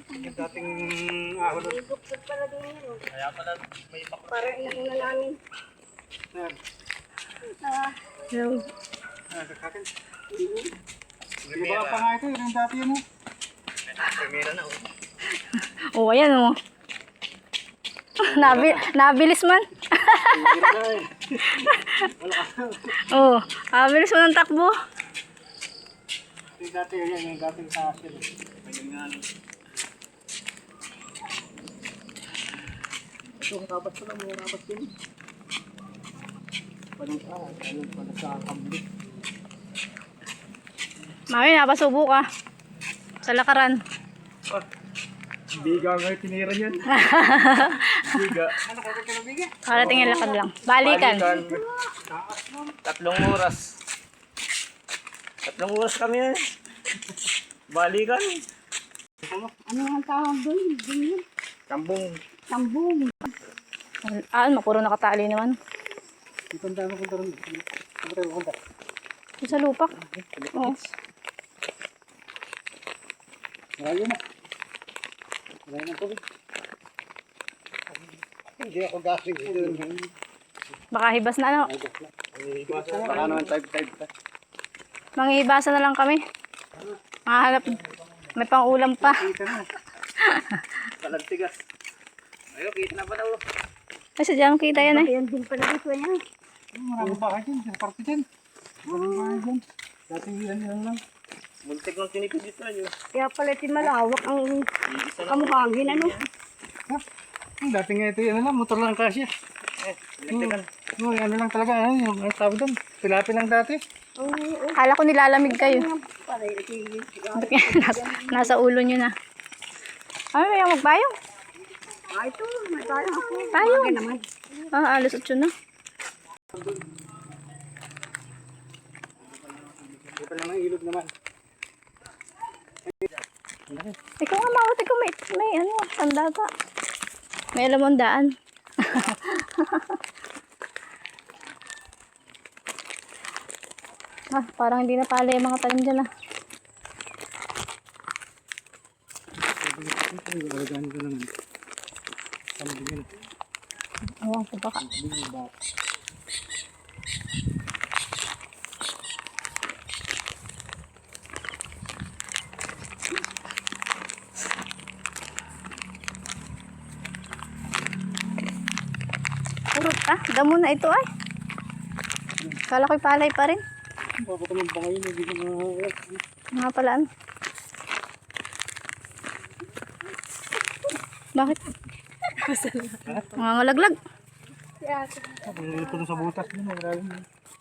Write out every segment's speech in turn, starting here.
Yung dating ahon. Kaya pala may Parang inauna namin. Hello. Kakakin. Di ba pa nga ito? Yung dati yun eh. primera na. Oh, ayan oh. Nabilis man. Oh, nabilis man ang takbo. Yung dati yun, yung dating sa asin. Ayun nga. Ito, kapat ko lang, mga kapat yun. Pala sa kamblik. Mami, napasubo ka. Sa lakaran. Biga nga yung tinira niyan. Biga. Ano kaya ka biga? Karating yung lakad lang. Balikan. 3 oras. 3 oras kami eh. Balikan. Ano ang tawag doon? Kambong. Sambong. Makuro nakatali naman. Itong dami kong tarong. Ano tayo kong tarong? Yung sa lupak. Oo. Malayo na. Malayo ng tubig. Hindi ako gasing. Baka hibas na ano. Baka naman type pa. Manghihibasa na lang kami. Mahanap. May pang-ulam pa. Kita na. Talagtigas. Ayun, kita na pa daw. Ay, sadyang kita yan eh. Ayan din pala dito niya. Maraming bahay dyan. Sa parte dyan. Maraming bahay dyan. Dati yan lang. Muntik ng tinipid dito ayun. Kaya pala ito malawak ang Iisa na. kamuhangin ano. Dati nga ito yan lang. Motor lang kasi. Electrical. No, ano lang talaga. Yung tawag doon. Pilapin lang dati. Kala ko nilalamig kayo. Para ito Nasa ulo nyo na. Ay, may magpayong. ito, may tayo ako. Tayo. Bagay naman. Alas 8 na. Ito pa lang ang ilog naman. Ikaw nga mawat, ikaw may ano, sandata. May alam mong daan. Parang hindi na pala yung mga tanim dyan ah. Alagaan ko naman. Sama din yun. Ewan ko baka. Purot ah, damo na ito ay. Kala ko'y palay pa rin. Bakit naman ba ngayon? Hindi ko Mga palaan. Bakit? Mga ngalaglag. ito sa butas.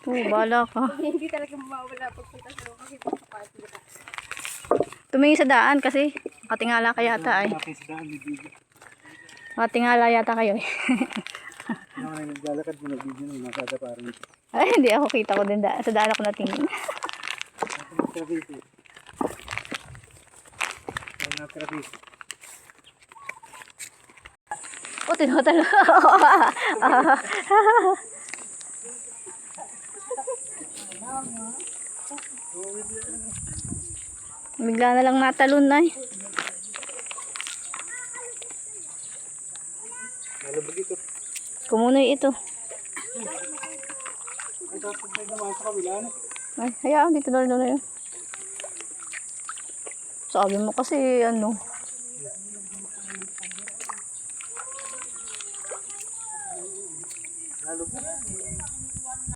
Oo, bala ka. Hindi talaga mawawala pagpunta sa kasi papapati ka. Tumingin sa daan kasi katingala ka yata ay. Katingala yata kayo eh. Ano nga naglalakad mo na video na nakada parang ito. Ay, hindi ako kita ko din sa daan ako natingin. Traffic. Ano traffic? O, tinutalo. Bigla na lang natalon na eh. Malabag ito. Kumunoy ito. Ay, tapos tayo naman sa kabila na. Ay, hayaan, dito na yun. Sabi mo kasi, ano, Malabag.